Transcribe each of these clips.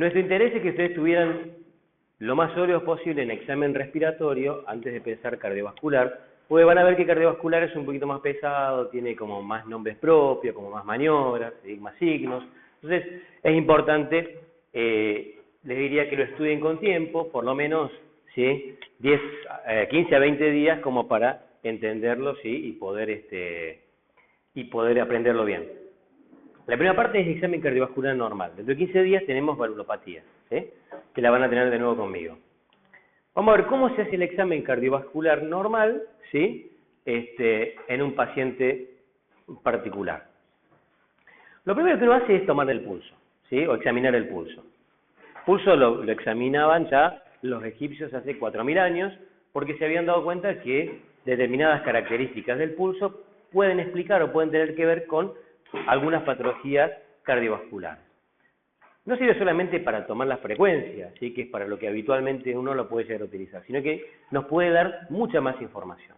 Nuestro interés es que ustedes tuvieran lo más sólidos posible en examen respiratorio antes de pensar cardiovascular, porque van a ver que cardiovascular es un poquito más pesado, tiene como más nombres propios, como más maniobras, más signos. Entonces, es importante, les diría que lo estudien con tiempo, por lo menos, ¿sí? 15 a 20 días como para entenderlo, ¿sí? Y poder aprenderlo bien. La primera parte es examen cardiovascular normal. Dentro de 15 días tenemos valvulopatía, ¿sí? Que la van a tener de nuevo conmigo. Vamos a ver cómo se hace el examen cardiovascular normal, ¿sí? En un paciente particular. Lo primero que uno hace es tomar el pulso, ¿sí? O examinar el pulso. El pulso lo examinaban ya los egipcios hace 4000 años, porque se habían dado cuenta que determinadas características del pulso pueden explicar o pueden tener que ver con algunas patologías cardiovasculares. No sirve solamente para tomar la frecuencia, ¿sí? Que es para lo que habitualmente uno lo puede llegar a utilizar, sino que nos puede dar mucha más información.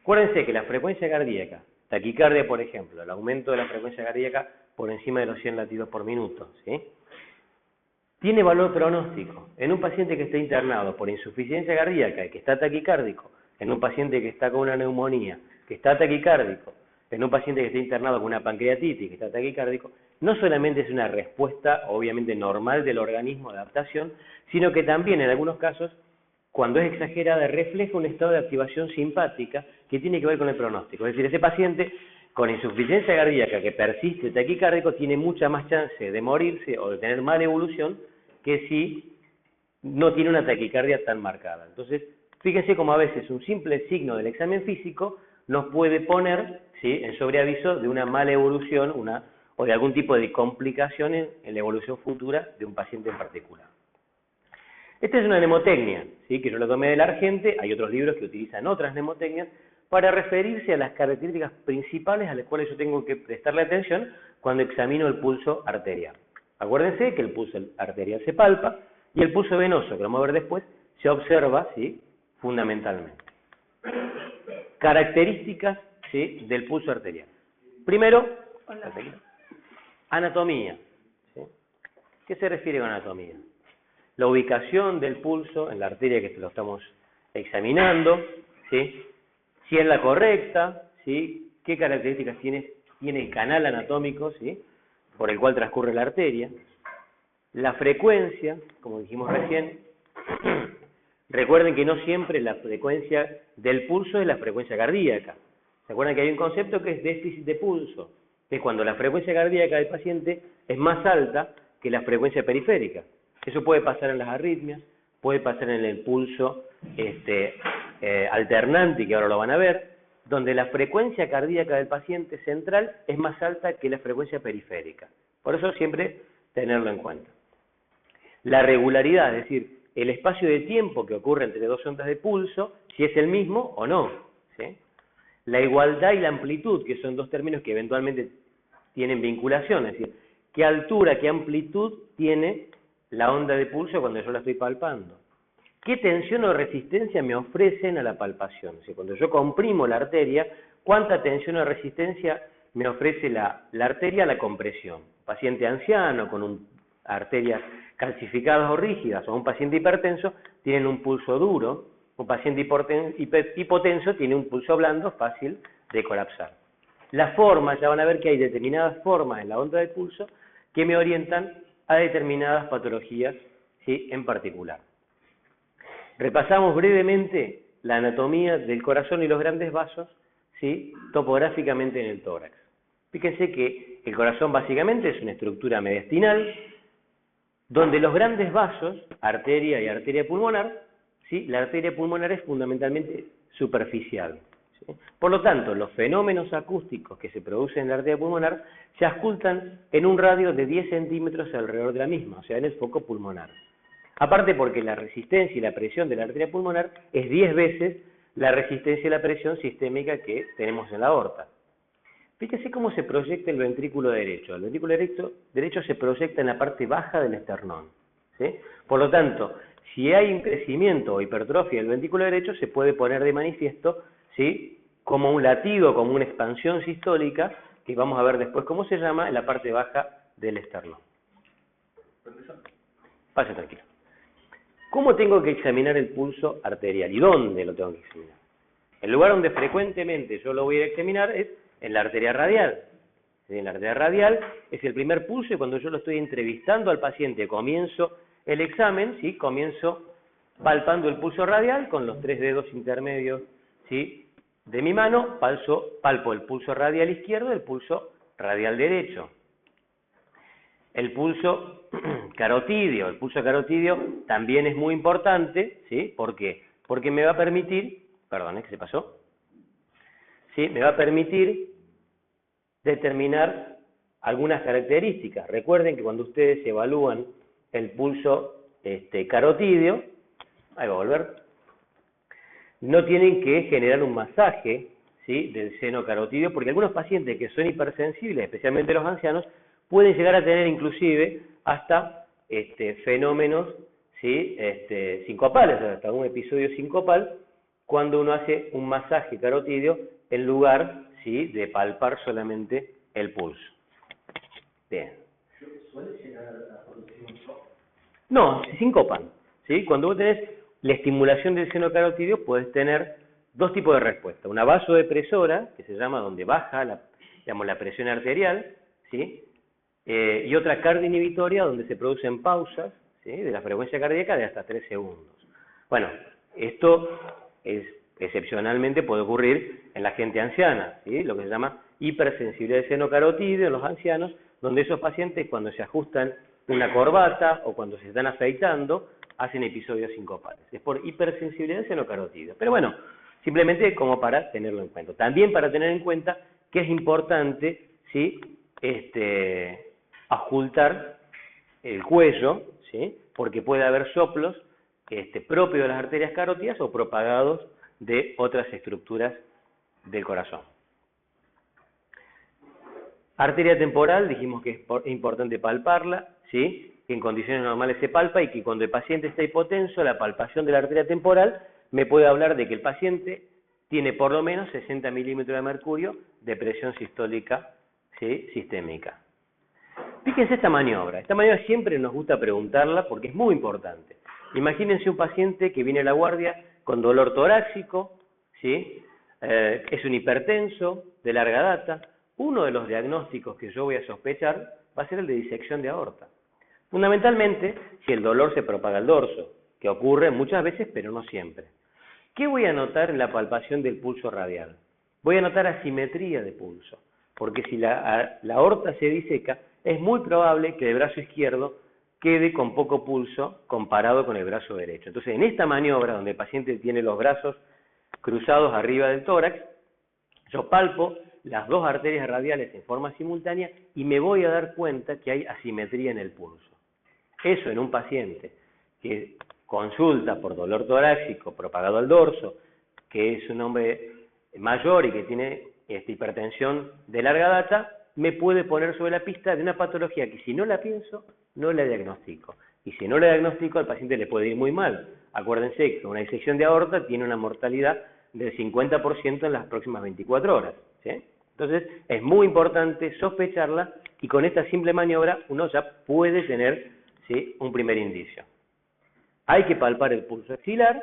Acuérdense que la frecuencia cardíaca, taquicardia por ejemplo, el aumento de la frecuencia cardíaca por encima de los 100 latidos por minuto, ¿sí? Tiene valor pronóstico en un paciente que está internado por insuficiencia cardíaca y que está taquicárdico, en un paciente que está con una neumonía, que está taquicárdico, en un paciente que está internado con una pancreatitis, que está taquicárdico, no solamente es una respuesta obviamente normal del organismo de adaptación, sino que también en algunos casos, cuando es exagerada, refleja un estado de activación simpática que tiene que ver con el pronóstico. Es decir, ese paciente con insuficiencia cardíaca que persiste taquicárdico tiene mucha más chance de morirse o de tener mala evolución que si no tiene una taquicardia tan marcada. Entonces, fíjense cómo a veces un simple signo del examen físico nos puede poner, ¿sí?, en sobreaviso de una mala evolución o de algún tipo de complicación en la evolución futura de un paciente en particular. Esta es una mnemotecnia, ¿sí?, que yo la tomé del Argente. Hay otros libros que utilizan otras mnemotecnias para referirse a las características principales a las cuales yo tengo que prestarle atención cuando examino el pulso arterial. Acuérdense que el pulso arterial se palpa y el pulso venoso, que lo vamos a ver después, se observa, ¿sí?, fundamentalmente. Características, ¿sí?, del pulso arterial. Primero, anatomía, ¿sí? ¿Qué se refiere con anatomía? La ubicación del pulso en la arteria que lo estamos examinando, ¿sí?, si es la correcta, ¿sí?, qué características tiene el canal anatómico, ¿sí?, por el cual transcurre la arteria, la frecuencia, como dijimos recién. Recuerden que no siempre la frecuencia del pulso es la frecuencia cardíaca. ¿Se acuerdan que hay un concepto que es déficit de pulso? Que es cuando la frecuencia cardíaca del paciente es más alta que la frecuencia periférica. Eso puede pasar en las arritmias, puede pasar en el pulso alternante, que ahora lo van a ver, donde la frecuencia cardíaca del paciente central es más alta que la frecuencia periférica. Por eso siempre tenerlo en cuenta. La regularidad, es decir, el espacio de tiempo que ocurre entre dos ondas de pulso, si es el mismo o no, ¿sí? La igualdad y la amplitud, que son dos términos que eventualmente tienen vinculación, es decir, qué altura, qué amplitud tiene la onda de pulso cuando yo la estoy palpando. ¿Qué tensión o resistencia me ofrecen a la palpación? O sea, cuando yo comprimo la arteria, ¿cuánta tensión o resistencia me ofrece la arteria a la compresión? Un paciente anciano con arterias calcificadas o rígidas o un paciente hipertenso tienen un pulso duro, un paciente hipotenso tiene un pulso blando fácil de colapsar. Las formas, ya van a ver que hay determinadas formas en la onda de pulso que me orientan a determinadas patologías, ¿sí?, en particular. Repasamos brevemente la anatomía del corazón y los grandes vasos, ¿sí?, topográficamente en el tórax. Fíjense que el corazón básicamente es una estructura mediastinal, donde los grandes vasos, arteria y arteria pulmonar, ¿sí?, la arteria pulmonar es fundamentalmente superficial, ¿sí? Por lo tanto, los fenómenos acústicos que se producen en la arteria pulmonar se auscultan en un radio de 10 centímetros alrededor de la misma, o sea, en el foco pulmonar. Aparte porque la resistencia y la presión de la arteria pulmonar es 10 veces la resistencia y la presión sistémica que tenemos en la aorta. Fíjese cómo se proyecta el ventrículo derecho. El ventrículo derecho se proyecta en la parte baja del esternón, ¿sí? Por lo tanto, si hay un crecimiento o hipertrofia del ventrículo derecho, se puede poner de manifiesto, ¿sí?, como un latido, como una expansión sistólica, que vamos a ver después cómo se llama, en la parte baja del esternón. Pase tranquilo. ¿Cómo tengo que examinar el pulso arterial y dónde lo tengo que examinar? El lugar donde frecuentemente yo lo voy a examinar es en la arteria radial. En la arteria radial es el primer pulso y cuando yo lo estoy entrevistando al paciente, comienzo el examen, ¿sí? Comienzo palpando el pulso radial con los 3 dedos intermedios, ¿sí? De mi mano, palpo el pulso radial izquierdo y el pulso radial derecho. El pulso carotidio. El pulso carotidio también es muy importante, ¿sí? ¿Por qué? Porque me va a permitir, perdón, ¿qué se pasó? ¿Sí? Me va a permitir determinar algunas características. Recuerden que cuando ustedes evalúan el pulso carotidio, ahí va a volver, no tienen que generar un masaje, ¿sí? Del seno carotidio, porque algunos pacientes que son hipersensibles, especialmente los ancianos, pueden llegar a tener inclusive hasta fenómenos, ¿sí? Sincopales, hasta un episodio sincopal, cuando uno hace un masaje carotidio en lugar, ¿sí? De palpar solamente el pulso. Bien. ¿Suele llegar a producir un shock? No, se sincopan, ¿sí? Cuando vos tenés la estimulación del seno carotidio, puedes tener dos tipos de respuesta. Una vasodepresora, que se llama donde baja la presión arterial, ¿sí? Y otra cardioinhibitoria, donde se producen pausas, ¿sí? De la frecuencia cardíaca de hasta 3 segundos. Bueno, esto excepcionalmente puede ocurrir en la gente anciana, ¿sí? Lo que se llama hipersensibilidad del seno carotidio en los ancianos, donde esos pacientes cuando se ajustan una corbata o cuando se están afeitando, hacen episodios sincopales. Es por hipersensibilidad del seno carotidio. Pero bueno, simplemente como para tenerlo en cuenta. También para tener en cuenta que es importante, ¿sí? Ocultar el cuello, ¿sí? Porque puede haber soplos propios de las arterias carótidas o propagados de otras estructuras del corazón. Arteria temporal, dijimos que es importante palparla, ¿sí? Que en condiciones normales se palpa y que cuando el paciente está hipotenso, la palpación de la arteria temporal me puede hablar de que el paciente tiene por lo menos 60 milímetros de mercurio de presión sistólica, ¿sí? Sistémica. Fíjense esta maniobra. Esta maniobra siempre nos gusta preguntarla porque es muy importante. Imagínense un paciente que viene a la guardia con dolor torácico, ¿sí? Es un hipertenso de larga data. Uno de los diagnósticos que yo voy a sospechar va a ser el de disección de aorta. Fundamentalmente, si el dolor se propaga al dorso, que ocurre muchas veces, pero no siempre. ¿Qué voy a notar en la palpación del pulso radial? Voy a notar asimetría de pulso, porque si la aorta se diseca, es muy probable que el brazo izquierdo quede con poco pulso comparado con el brazo derecho. Entonces, en esta maniobra, donde el paciente tiene los brazos cruzados arriba del tórax, yo palpo las dos arterias radiales en forma simultánea y me voy a dar cuenta que hay asimetría en el pulso. Eso en un paciente que consulta por dolor torácico propagado al dorso, que es un hombre mayor y que tiene hipertensión de larga data, me puede poner sobre la pista de una patología que si no la pienso, no la diagnostico. Y si no la diagnostico, al paciente le puede ir muy mal. Acuérdense que una disección de aorta tiene una mortalidad del 50% en las próximas 24 horas. ¿Sí? Entonces, es muy importante sospecharla y con esta simple maniobra uno ya puede tener, ¿sí? Un primer indicio. Hay que palpar el pulso axilar,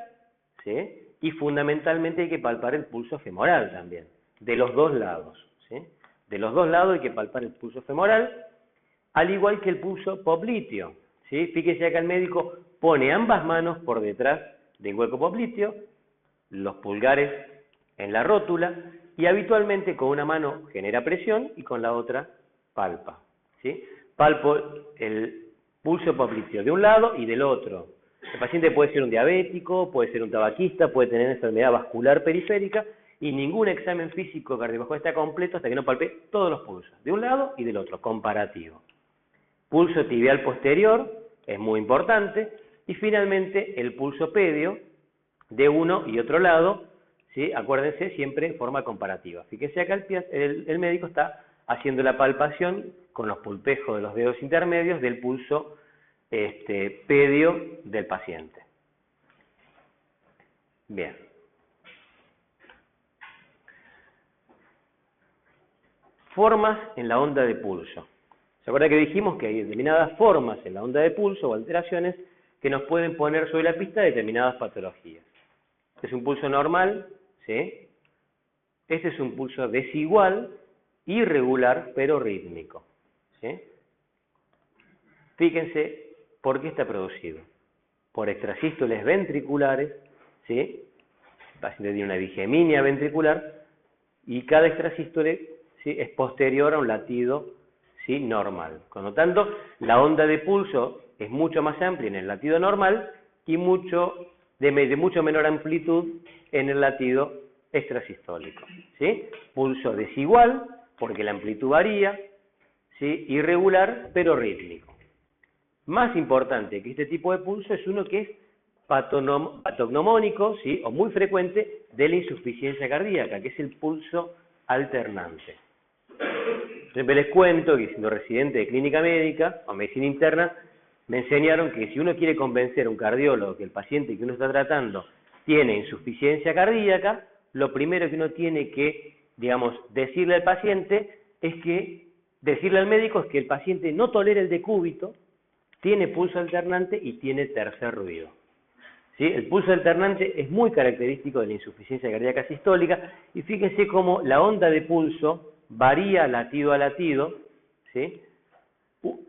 ¿sí? Y fundamentalmente hay que palpar el pulso femoral también, de los dos lados, ¿sí? De los dos lados hay que palpar el pulso femoral, al igual que el pulso popliteo, ¿sí? Fíjese acá el médico pone ambas manos por detrás del hueco popliteo, los pulgares en la rótula, y habitualmente con una mano genera presión y con la otra palpa, ¿sí? Palpo el pulso popliteo de un lado y del otro. El paciente puede ser un diabético, puede ser un tabaquista, puede tener enfermedad vascular periférica y ningún examen físico cardiovascular está completo hasta que no palpe todos los pulsos, de un lado y del otro, comparativo. Pulso tibial posterior es muy importante y finalmente el pulso pedio de uno y otro lado, ¿sí? Acuérdense siempre en forma comparativa. Fíjese acá el médico está haciendo la palpación con los pulpejos de los dedos intermedios del pulso pedio del paciente. Bien. Formas en la onda de pulso. ¿Se acuerda que dijimos que hay determinadas formas en la onda de pulso o alteraciones que nos pueden poner sobre la pista de determinadas patologías? Este es un pulso normal, ¿sí? Este es un pulso desigual, irregular, pero rítmico, ¿sí? Fíjense por qué está producido. Por extrasístoles ventriculares, ¿sí? El paciente tiene una bigeminia ventricular y cada extrasístole, ¿sí?, es posterior a un latido, ¿sí?, normal. Por lo tanto, la onda de pulso es mucho más amplia en el latido normal y de mucho menor amplitud en el latido extrasistólico, ¿sí? Pulso desigual, porque la amplitud varía, ¿sí?, irregular, pero rítmico. Más importante que este tipo de pulso es uno que es patognomónico, ¿sí?, o muy frecuente de la insuficiencia cardíaca, que es el pulso alternante. Siempre les cuento que siendo residente de clínica médica o medicina interna, me enseñaron que si uno quiere convencer a un cardiólogo que el paciente que uno está tratando tiene insuficiencia cardíaca, lo primero que uno tiene que, digamos, decirle al paciente decirle al médico es que el paciente no tolera el decúbito, tiene pulso alternante y tiene tercer ruido. ¿Sí? El pulso alternante es muy característico de la insuficiencia cardíaca sistólica y fíjense cómo la onda de pulso varía latido a latido, ¿sí?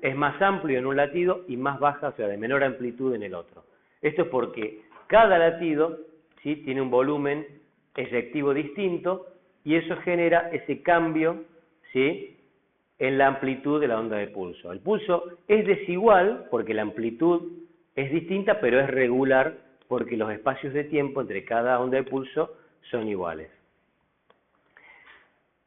Es más amplio en un latido y más baja, o sea, de menor amplitud en el otro. Esto es porque cada latido, ¿sí?, tiene un volumen efectivo distinto y eso genera ese cambio, ¿sí?, en la amplitud de la onda de pulso. El pulso es desigual porque la amplitud es distinta, pero es regular porque los espacios de tiempo entre cada onda de pulso son iguales.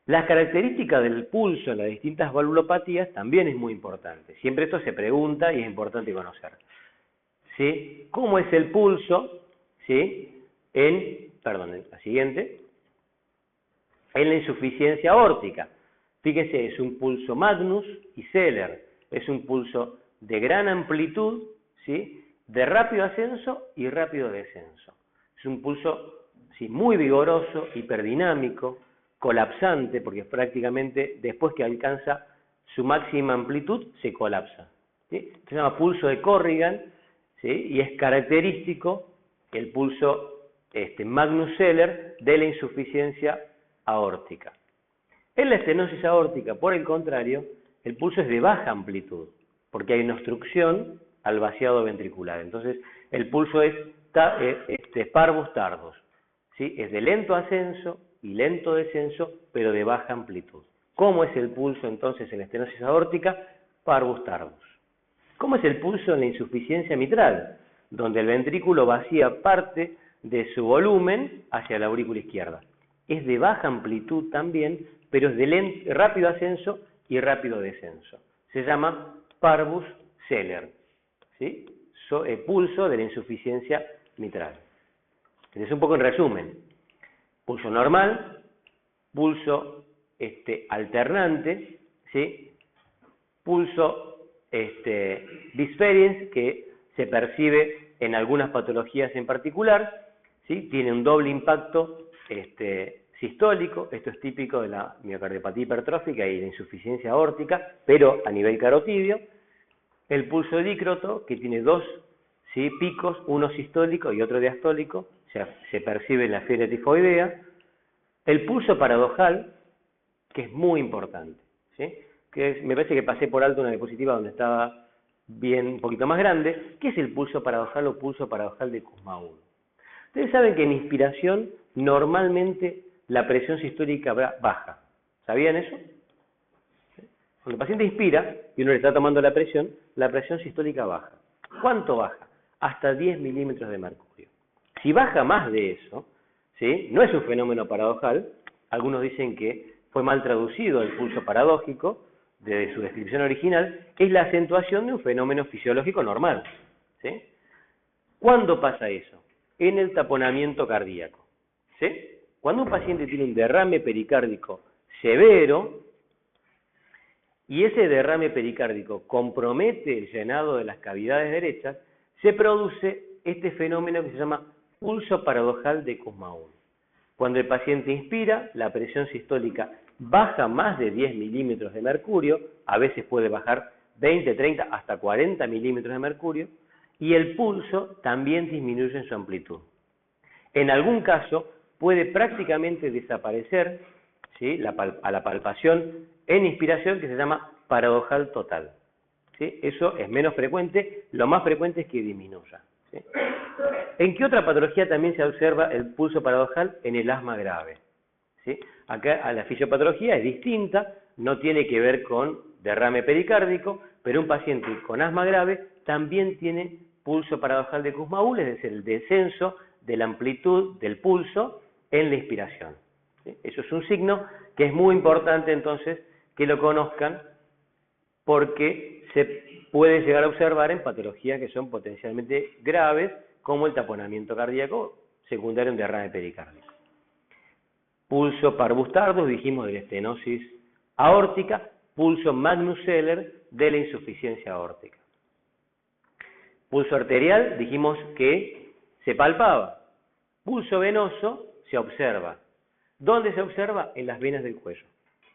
Las características del pulso en las distintas valvulopatías también es muy importante. Siempre esto se pregunta y es importante conocer. ¿Sí? ¿Cómo es el pulso? ¿Sí? La siguiente. En la insuficiencia aórtica. Fíjese, es un pulso Magnus y Zeller. Es un pulso de gran amplitud, ¿sí?, de rápido ascenso y rápido descenso. Es un pulso, sí, muy vigoroso, hiperdinamico, colapsante, porque prácticamente después que alcanza su máxima amplitud se colapsa, ¿sí? Se llama pulso de Corrigan, ¿sí?, y es característico el pulso Magnus-Zeller de la insuficiencia aórtica. En la estenosis aórtica, por el contrario, el pulso es de baja amplitud, porque hay una obstrucción al vaciado ventricular. Entonces, el pulso es parvus tardus, ¿sí? Es de lento ascenso y lento descenso, pero de baja amplitud. ¿Cómo es el pulso entonces en la estenosis aórtica? Parvus tardus. ¿Cómo es el pulso en la insuficiencia mitral? Donde el ventrículo vacía parte de su volumen hacia la aurícula izquierda. Es de baja amplitud también, pero es de rápido ascenso y rápido descenso. Se llama Parvus Zeller, ¿sí? Pulso de la insuficiencia mitral. Entonces, un poco en resumen: pulso normal, pulso alternante, ¿sí?, pulso Bisperiens, que se percibe en algunas patologías en particular, ¿sí?, tiene un doble impacto sistólico. Esto es típico de la miocardiopatía hipertrófica y la insuficiencia aórtica, pero a nivel carotidio. El pulso dícroto, que tiene dos, ¿sí?, picos, uno sistólico y otro diastólico, o sea, se percibe en la fiebre tifoidea. El pulso paradojal, que es muy importante, ¿sí?, me parece que pasé por alto una diapositiva donde estaba bien, un poquito más grande. ¿Qué es el pulso paradojal o pulso paradojal de Kussmaul? Ustedes saben que en inspiración normalmente la presión sistólica baja. ¿Sabían eso? Cuando el paciente inspira y uno le está tomando la presión sistólica baja. ¿Cuánto baja? Hasta 10 milímetros de mercurio. Si baja más de eso, ¿sí?, no es un fenómeno paradojal. Algunos dicen que fue mal traducido el pulso paradójico de su descripción original. Es la acentuación de un fenómeno fisiológico normal, ¿sí? ¿Cuándo pasa eso? En el taponamiento cardíaco, ¿sí? Cuando un paciente tiene un derrame pericárdico severo y ese derrame pericárdico compromete el llenado de las cavidades derechas, se produce este fenómeno que se llama pulso paradojal de Kussmaul. Cuando el paciente inspira, la presión sistólica baja más de 10 milímetros de mercurio, a veces puede bajar 20, 30, hasta 40 milímetros de mercurio, y el pulso también disminuye en su amplitud. En algún caso puede prácticamente desaparecer, ¿sí?, a la palpación en inspiración, que se llama paradojal total, ¿sí? Eso es menos frecuente, lo más frecuente es que disminuya, ¿sí? ¿En qué otra patología también se observa el pulso paradojal? En el asma grave, ¿sí? Acá la fisiopatología es distinta, no tiene que ver con derrame pericárdico, pero un paciente con asma grave también tiene pulso paradojal de Kussmaul, es decir, el descenso de la amplitud del pulso en la inspiración, ¿sí? Eso es un signo que es muy importante entonces que lo conozcan, porque se puede llegar a observar en patologías que son potencialmente graves, como el taponamiento cardíaco secundario en derrame pericárdico. Pulso parvus tardus, dijimos, de la estenosis aórtica, pulso Magnus Zeller de la insuficiencia aórtica. Pulso arterial, dijimos que se palpaba. Pulso venoso se observa. ¿Dónde se observa? En las venas del cuello,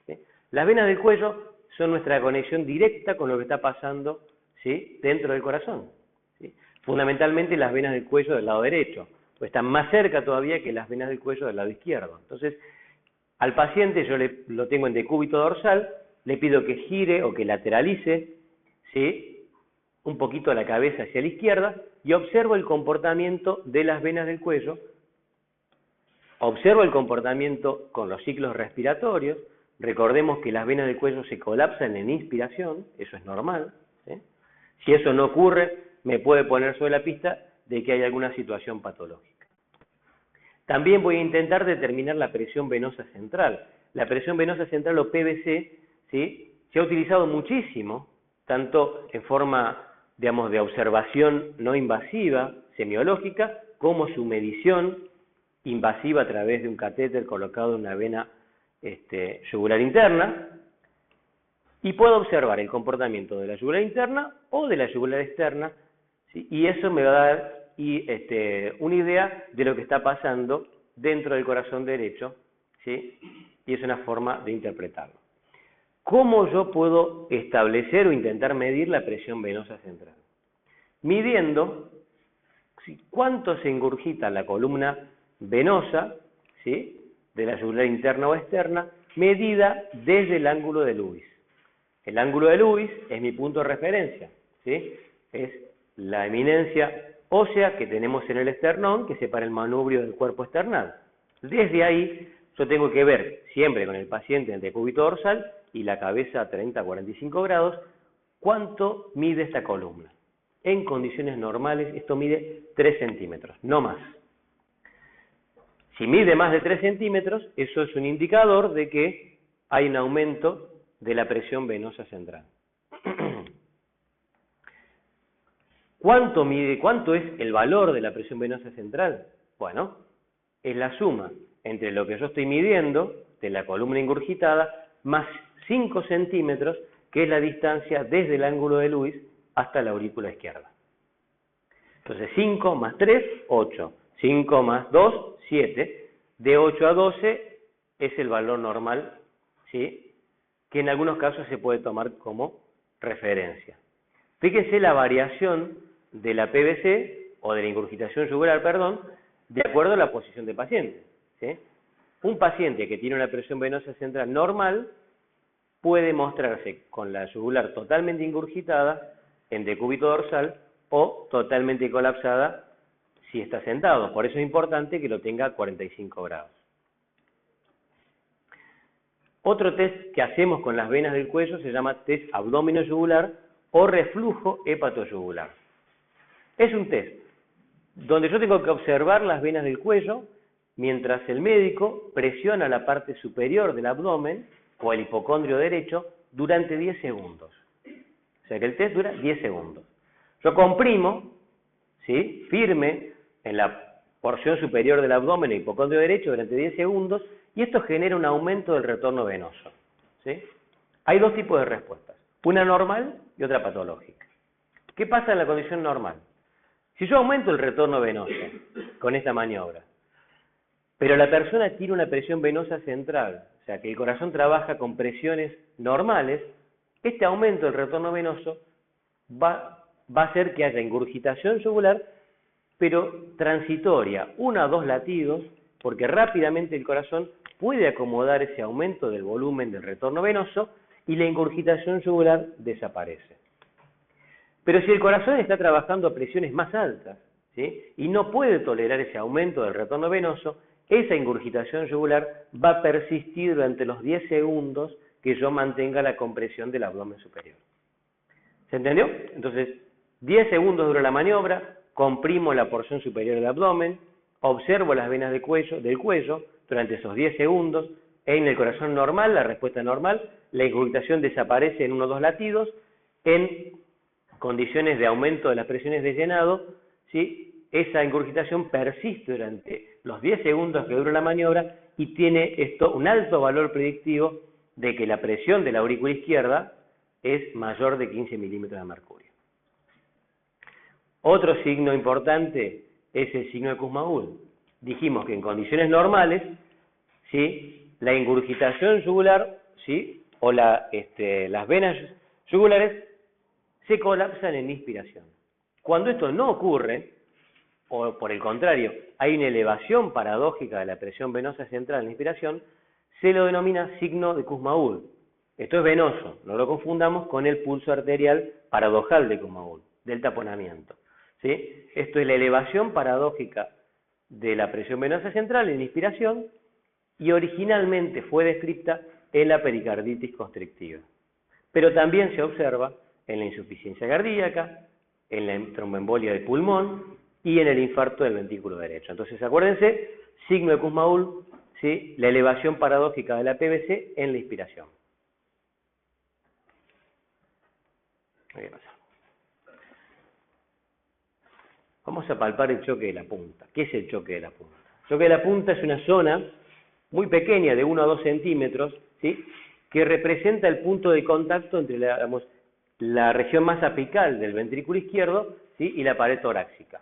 ¿sí? Las venas del cuello son nuestra conexión directa con lo que está pasando, ¿sí?, dentro del corazón, ¿sí? Fundamentalmente las venas del cuello del lado derecho, pues están más cerca todavía que las venas del cuello del lado izquierdo. Entonces, al paciente yo lo tengo en decúbito dorsal, le pido que gire o que lateralice, ¿sí?, un poquito la cabeza hacia la izquierda y observo el comportamiento de las venas del cuello, observo el comportamiento con los ciclos respiratorios. Recordemos que las venas del cuello se colapsan en inspiración, eso es normal, ¿sí? Si eso no ocurre, me puede poner sobre la pista de que hay alguna situación patológica. También voy a intentar determinar la presión venosa central. La presión venosa central, o PVC, ¿sí?, se ha utilizado muchísimo, tanto en forma, digamos, de observación no invasiva, semiológica, como su medición invasiva a través de un catéter colocado en una vena yugular interna, y puedo observar el comportamiento de la yugular interna o de la yugular externa, ¿sí?, y eso me va a dar una idea de lo que está pasando dentro del corazón derecho, ¿sí?, y es una forma de interpretarlo. ¿Cómo yo puedo establecer o intentar medir la presión venosa central? Midiendo, ¿sí?, cuánto se ingurgita la columna venosa, ¿sí?, de la yugular interna o externa, medida desde el ángulo de Lewis. El ángulo de Lewis es mi punto de referencia, ¿sí?, es la eminencia ósea que tenemos en el esternón, que separa el manubrio del cuerpo esternal. Desde ahí yo tengo que ver, siempre con el paciente en decúbito dorsal y la cabeza a 30 a 45 grados, cuánto mide esta columna. En condiciones normales esto mide 3 centímetros, no más. Si mide más de 3 centímetros, eso es un indicador de que hay un aumento de la presión venosa central. ¿Cuánto mide? ¿Cuánto es el valor de la presión venosa central? Bueno, es la suma entre lo que yo estoy midiendo de la columna ingurgitada más 5 centímetros, que es la distancia desde el ángulo de Lewis hasta la aurícula izquierda. Entonces 5 más 3, 8. 5 más 2, 7. De 8 a 12 es el valor normal, ¿sí?, que en algunos casos se puede tomar como referencia. Fíjense la variación de la PVC, o de la ingurgitación yugular, perdón, de acuerdo a la posición del paciente, ¿sí? Un paciente que tiene una presión venosa central normal puede mostrarse con la yugular totalmente ingurgitada en decúbito dorsal o totalmente colapsada si está sentado. Por eso es importante que lo tenga a 45 grados. Otro test que hacemos con las venas del cuello se llama test abdomino-yugular o reflujo hepatoyugular. Es un test donde yo tengo que observar las venas del cuello mientras el médico presiona la parte superior del abdomen o el hipocondrio derecho durante 10 segundos. O sea que el test dura 10 segundos. Yo comprimo, ¿sí?, firme en la porción superior del abdomen e hipocondrio derecho durante 10 segundos, y esto genera un aumento del retorno venoso, ¿sí? Hay dos tipos de respuestas, una normal y otra patológica. ¿Qué pasa en la condición normal? Si yo aumento el retorno venoso con esta maniobra, pero la persona tiene una presión venosa central o sea que el corazón trabaja con presiones normales, este aumento del retorno venoso va a hacer que haya ingurgitación yugular, pero transitoria, 1 a 2 latidos, porque rápidamente el corazón puede acomodar ese aumento del volumen del retorno venoso y la ingurgitación yugular desaparece. Pero si el corazón está trabajando a presiones más altas, ¿sí?, y no puede tolerar ese aumento del retorno venoso, esa ingurgitación yugular va a persistir durante los 10 segundos que yo mantenga la compresión del abdomen superior. ¿Se entendió? Entonces, 10 segundos dura la maniobra, comprimo la porción superior del abdomen, observo las venas del cuello durante esos 10 segundos. En el corazón normal, la respuesta normal, la ingurgitación desaparece en 1 o 2 latidos. En condiciones de aumento de las presiones de llenado, ¿sí?, esa ingurgitación persiste durante los 10 segundos que dura la maniobra y tiene esto un alto valor predictivo de que la presión de la aurícula izquierda es mayor de 15 milímetros de mercurio. Otro signo importante es el signo de Kussmaul. Dijimos que en condiciones normales, ¿sí?, la ingurgitación yugular, ¿sí?, o las venas yugulares se colapsan en inspiración. Cuando esto no ocurre, o por el contrario, hay una elevación paradójica de la presión venosa central en la inspiración, se lo denomina signo de Kussmaul. Esto es venoso, no lo confundamos con el pulso arterial paradojal de Kussmaul, del taponamiento, ¿sí? Esto es la elevación paradójica de la presión venosa central en la inspiración y originalmente fue descrita en la pericarditis constrictiva. Pero también se observa en la insuficiencia cardíaca, en la tromboembolia del pulmón y en el infarto del ventrículo derecho. Entonces, acuérdense, signo de Kussmaul, ¿sí?, la elevación paradójica de la PVC en la inspiración. Vamos a palpar el choque de la punta. ¿Qué es el choque de la punta? El choque de la punta es una zona muy pequeña, de 1 a 2 centímetros, ¿sí?, que representa el punto de contacto entre la región más apical del ventrículo izquierdo, ¿sí?, y la pared torácica,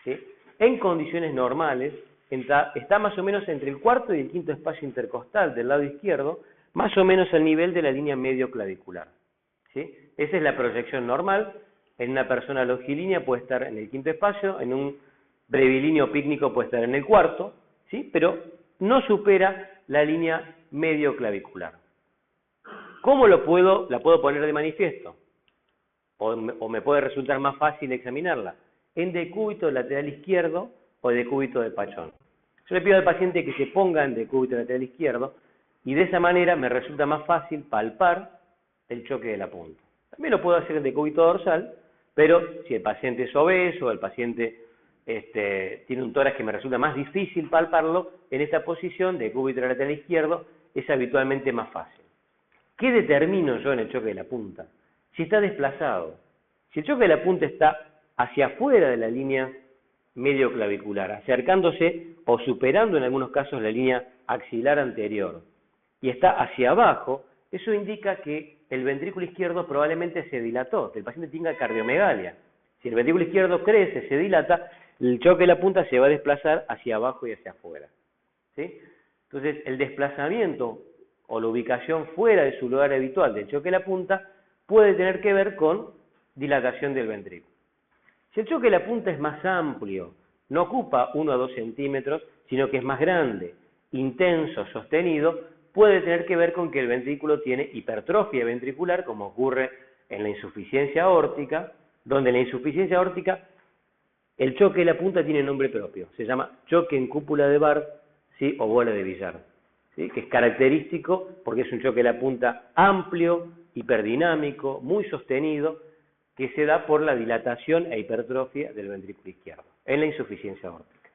¿sí? En condiciones normales está más o menos entre el cuarto y el quinto espacio intercostal del lado izquierdo, más o menos al nivel de la línea medio clavicular, ¿sí? Esa es la proyección normal. En una persona longilínea puede estar en el quinto espacio, en un brevilíneo pícnico puede estar en el cuarto, ¿sí?, pero no supera la línea medio clavicular. ¿Cómo la puedo poner de manifiesto? O me puede resultar más fácil examinarla en decúbito lateral izquierdo o decúbito de Pachón. Yo le pido al paciente que se ponga en decúbito lateral izquierdo y de esa manera me resulta más fácil palpar el choque de la punta. También lo puedo hacer en decúbito dorsal, pero si el paciente es obeso o el paciente tiene un tórax que me resulta más difícil palparlo, en esta posición de decúbito lateral izquierdo es habitualmente más fácil. ¿Qué determino yo en el choque de la punta? Si está desplazado. Si el choque de la punta está hacia afuera de la línea medio clavicular, acercándose o superando en algunos casos la línea axilar anterior, y está hacia abajo, eso indica que el ventrículo izquierdo probablemente se dilató, que el paciente tenga cardiomegalia. Si el ventrículo izquierdo crece, se dilata, el choque de la punta se va a desplazar hacia abajo y hacia afuera, ¿sí? Entonces, el desplazamiento o la ubicación fuera de su lugar habitual del choque de la punta puede tener que ver con dilatación del ventrículo. Si el choque de la punta es más amplio, no ocupa 1 a 2 centímetros, sino que es más grande, intenso, sostenido, puede tener que ver con que el ventrículo tiene hipertrofia ventricular, como ocurre en la insuficiencia aórtica, donde en la insuficiencia aórtica el choque de la punta tiene nombre propio, se llama choque en cúpula de Barr, ¿sí?, o bola de billar, ¿sí?, que es característico porque es un choque de la punta amplio, hiperdinámico, muy sostenido, que se da por la dilatación e hipertrofia del ventrículo izquierdo, en la insuficiencia aórtica.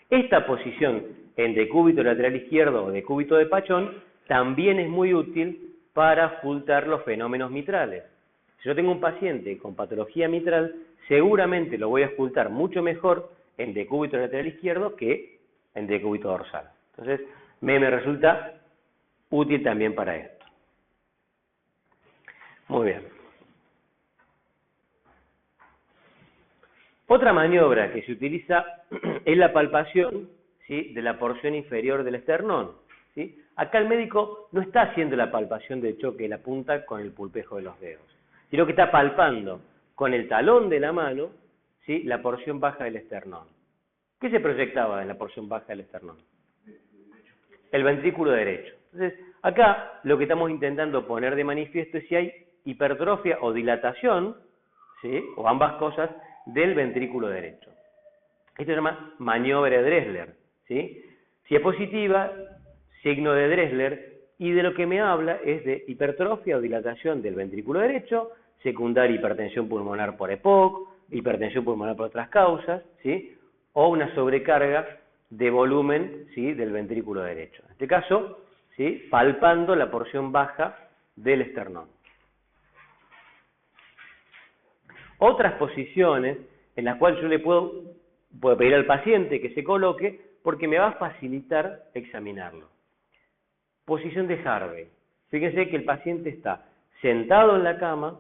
Esta posición en decúbito lateral izquierdo o decúbito de Pachón también es muy útil para ocultar los fenómenos mitrales. Si yo tengo un paciente con patología mitral, seguramente lo voy a ocultar mucho mejor en decúbito lateral izquierdo que en decúbito dorsal. Entonces, me resulta útil también para esto. Muy bien. Otra maniobra que se utiliza es la palpación, ¿sí?, de la porción inferior del esternón, ¿sí? Acá el médico no está haciendo la palpación del choque de la punta con el pulpejo de los dedos, sino que está palpando con el talón de la mano, ¿sí?, la porción baja del esternón. ¿Qué se proyectaba en la porción baja del esternón? El ventrículo derecho. Entonces, acá lo que estamos intentando poner de manifiesto es si hay hipertrofia o dilatación, ¿sí?, o ambas cosas, del ventrículo derecho. Esto se llama maniobra de Dressler, ¿sí? Si es positiva, signo de Dressler, y de lo que me habla es de hipertrofia o dilatación del ventrículo derecho, secundaria hipertensión pulmonar por EPOC, hipertensión pulmonar por otras causas, ¿sí?, o una sobrecarga de volumen, ¿sí?, del ventrículo derecho. En este caso, ¿sí?, palpando la porción baja del esternón. Otras posiciones en las cuales yo le puedo pedir al paciente que se coloque porque me va a facilitar examinarlo. Posición de Harvey. Fíjense que el paciente está sentado en la cama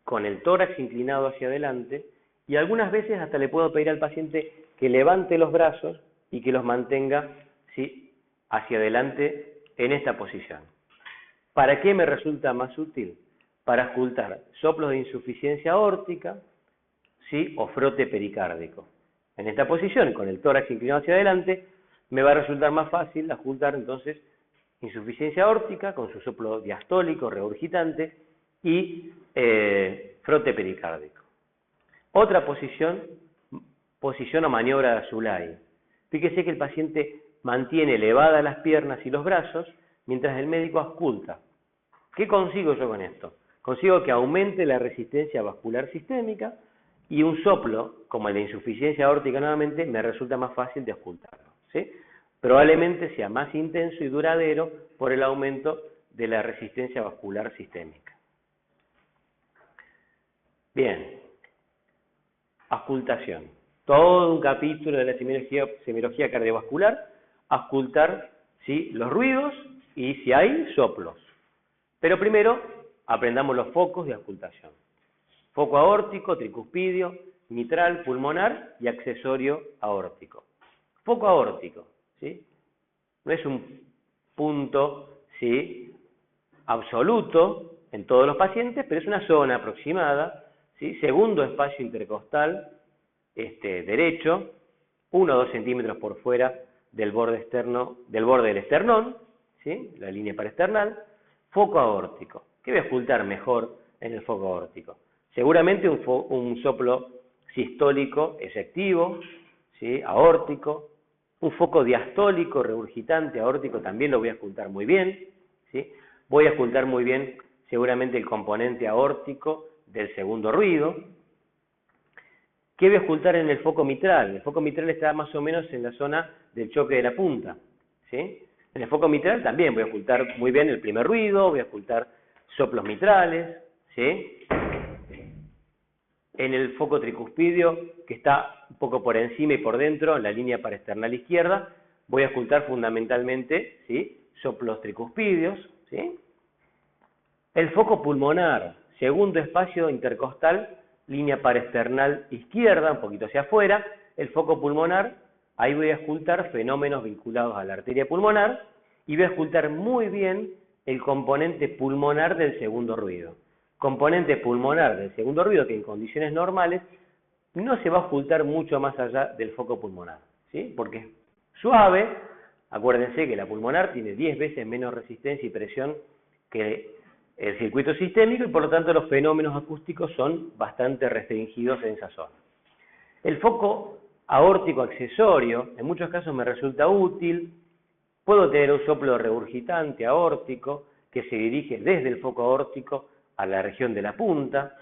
con el tórax inclinado hacia adelante y algunas veces hasta le puedo pedir al paciente que levante los brazos y que los mantenga, ¿sí?, hacia adelante en esta posición. ¿Para qué me resulta más útil? Para ocultar soplos de insuficiencia aórtica, ¿sí?, o frote pericárdico. En esta posición, con el tórax inclinado hacia adelante, me va a resultar más fácil ocultar entonces insuficiencia aórtica con su soplo diastólico, regurgitante y frote pericárdico. Otra posición o maniobra de Azulay. Fíjese que el paciente mantiene elevadas las piernas y los brazos mientras el médico ausculta. ¿Qué consigo yo con esto? Consigo que aumente la resistencia vascular sistémica y un soplo, como el de insuficiencia aórtica nuevamente, me resulta más fácil de auscultarlo, ¿sí? Probablemente sea más intenso y duradero por el aumento de la resistencia vascular sistémica. Bien, auscultación. Todo un capítulo de la semiología cardiovascular, auscultar, ¿sí?, los ruidos y si hay soplos. Pero primero aprendamos los focos de auscultación. Foco aórtico, tricuspidio, mitral, pulmonar y accesorio aórtico. Foco aórtico, ¿sí? No es un punto, ¿sí?, absoluto en todos los pacientes, pero es una zona aproximada, ¿sí?, segundo espacio intercostal derecho, 1 o 2 centímetros por fuera del borde externo, del borde del esternón, ¿sí?, la línea paraesternal. Foco aórtico. ¿Qué voy a ocultar mejor en el foco aórtico? Seguramente un soplo sistólico efectivo, ¿sí?, aórtico. Un foco diastólico, regurgitante, aórtico, también lo voy a ocultar muy bien, ¿sí? Voy a ocultar muy bien seguramente el componente aórtico del segundo ruido. ¿Qué voy a ocultar en el foco mitral? El foco mitral está más o menos en la zona del choque de la punta, ¿sí? En el foco mitral también voy a ocultar muy bien el primer ruido, voy a ocultar soplos mitrales, ¿sí? En el foco tricuspidio, que está un poco por encima y por dentro, en la línea paraesternal izquierda, voy a ocultar fundamentalmente, ¿sí?, soplos tricuspidios, ¿sí? El foco pulmonar, segundo espacio intercostal, línea paraesternal izquierda, un poquito hacia afuera. El foco pulmonar, ahí voy a ocultar fenómenos vinculados a la arteria pulmonar y voy a ocultar muy bien el componente pulmonar del segundo ruido. Componente pulmonar del segundo ruido que en condiciones normales no se va a ocultar mucho más allá del foco pulmonar, ¿sí? Porque es suave. Acuérdense que la pulmonar tiene 10 veces menos resistencia y presión que el circuito sistémico y por lo tanto los fenómenos acústicos son bastante restringidos en esa zona. El foco aórtico accesorio en muchos casos me resulta útil. Puedo tener un soplo regurgitante aórtico que se dirige desde el foco aórtico a la región de la punta.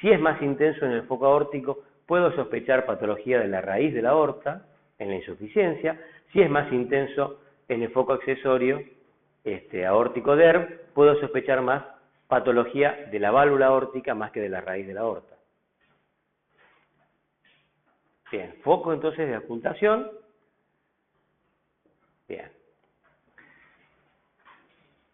Si es más intenso en el foco aórtico, puedo sospechar patología de la raíz de la aorta, en la insuficiencia. Si es más intenso en el foco accesorio aórtico DERV, puedo sospechar más patología de la válvula aórtica más que de la raíz de la aorta. Bien, foco entonces de ocultación. Bien.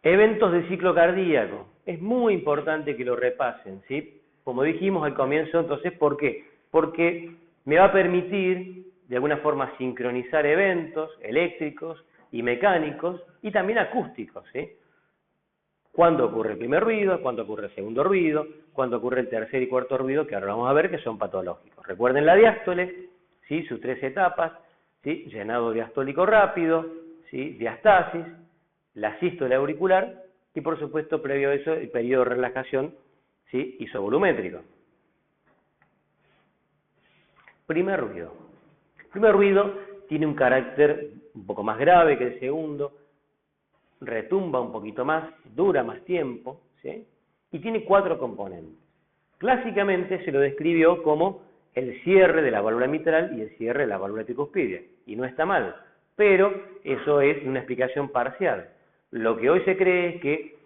Eventos del ciclo cardíaco. Es muy importante que lo repasen, ¿sí? Como dijimos al comienzo, entonces, ¿por qué? Porque me va a permitir, de alguna forma, sincronizar eventos eléctricos y mecánicos, y también acústicos, ¿sí? ¿Cuándo ocurre el primer ruido? ¿Cuándo ocurre el segundo ruido? ¿Cuándo ocurre el tercer y cuarto ruido? Que ahora vamos a ver que son patológicos. Recuerden la diástole, ¿sí? Sus 3 etapas, ¿sí? Llenado diastólico rápido, ¿sí? Diastasis, la sístole auricular y por supuesto previo a eso el periodo de relajación, ¿sí? Isovolumétrico. Primer ruido. El primer ruido tiene un carácter un poco más grave que el segundo, retumba un poquito más, dura más tiempo, ¿sí? Y tiene 4 componentes. Clásicamente se lo describió como el cierre de la válvula mitral y el cierre de la válvula tricuspidia, y no está mal, pero eso es una explicación parcial. Lo que hoy se cree es que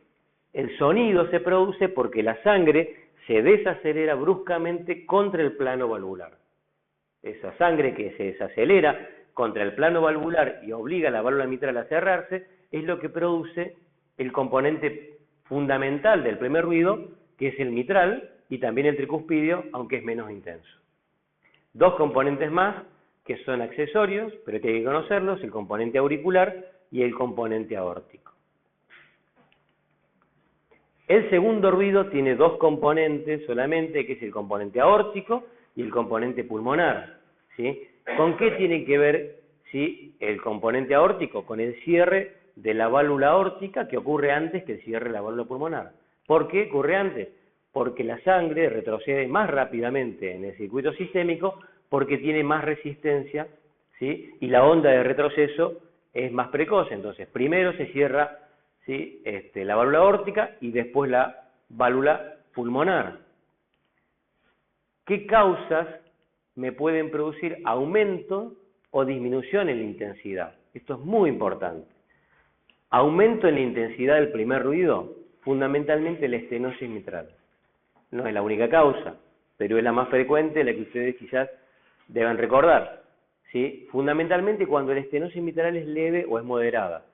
el sonido se produce porque la sangre se desacelera bruscamente contra el plano valvular. Esa sangre que se desacelera contra el plano valvular y obliga a la válvula mitral a cerrarse es lo que produce el componente fundamental del primer ruido, que es el mitral y también el tricuspidio, aunque es menos intenso. 2 componentes más que son accesorios, pero que hay que conocerlos, el componente auricular y el componente aórtico. El segundo ruido tiene 2 componentes solamente, que es el componente aórtico y el componente pulmonar, ¿sí? ¿Con qué tiene que ver, sí, el componente aórtico? Con el cierre de la válvula aórtica, que ocurre antes que el cierre de la válvula pulmonar. ¿Por qué ocurre antes? Porque la sangre retrocede más rápidamente en el circuito sistémico porque tiene más resistencia, ¿sí? Y la onda de retroceso es más precoz. Entonces, primero se cierra, ¿sí? La válvula aórtica y después la válvula pulmonar. ¿Qué causas me pueden producir aumento o disminución en la intensidad? Esto es muy importante. Aumento en la intensidad del primer ruido, fundamentalmente la estenosis mitral. No es la única causa, pero es la más frecuente, la que ustedes quizás deben recordar, ¿sí? Fundamentalmente cuando la estenosis mitral es leve o es moderada,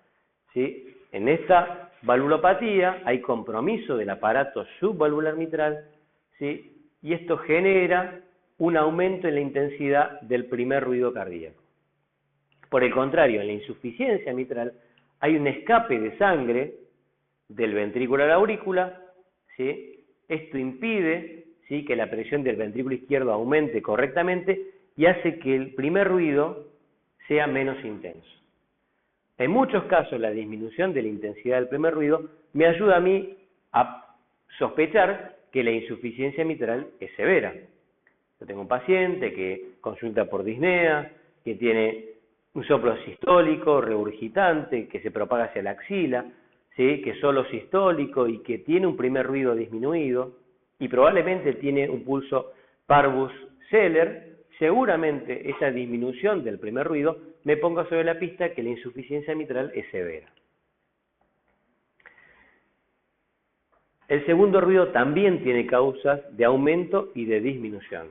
¿sí? En esta valvulopatía hay compromiso del aparato subvalvular mitral, ¿sí? Y esto genera un aumento en la intensidad del primer ruido cardíaco. Por el contrario, en la insuficiencia mitral hay un escape de sangre del ventrículo a la aurícula, ¿sí? Esto impide, ¿sí?, que la presión del ventrículo izquierdo aumente correctamente y hace que el primer ruido sea menos intenso. En muchos casos, la disminución de la intensidad del primer ruido me ayuda a mí a sospechar que la insuficiencia mitral es severa. Yo tengo un paciente que consulta por disnea, que tiene un soplo sistólico, regurgitante, que se propaga hacia la axila, ¿sí?, que es solo sistólico y que tiene un primer ruido disminuido y probablemente tiene un pulso parvus celer. Seguramente esa disminución del primer ruido me ponga sobre la pista que la insuficiencia mitral es severa. El segundo ruido también tiene causas de aumento y de disminución.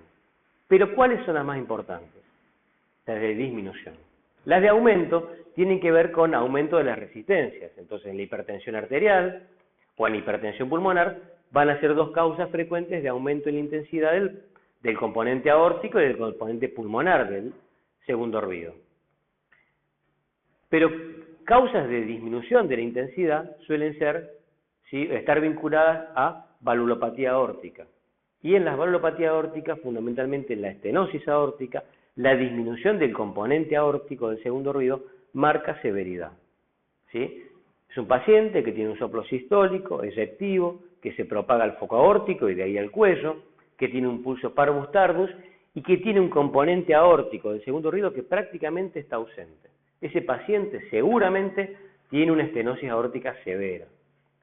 Pero ¿cuáles son las más importantes? Las de disminución. Las de aumento tienen que ver con aumento de las resistencias. Entonces, en la hipertensión arterial o en la hipertensión pulmonar van a ser 2 causas frecuentes de aumento en la intensidad del componente aórtico y del componente pulmonar del segundo ruido. Pero causas de disminución de la intensidad suelen ser, ¿sí?, estar vinculadas a valvulopatía aórtica. Y en las valvulopatías aórticas, fundamentalmente en la estenosis aórtica, la disminución del componente aórtico del segundo ruido marca severidad, ¿sí? Es un paciente que tiene un soplo sistólico, efectivo, que se propaga al foco aórtico y de ahí al cuello, que tiene un pulso parvus tardus y que tiene un componente aórtico del segundo ruido que prácticamente está ausente. Ese paciente seguramente tiene una estenosis aórtica severa,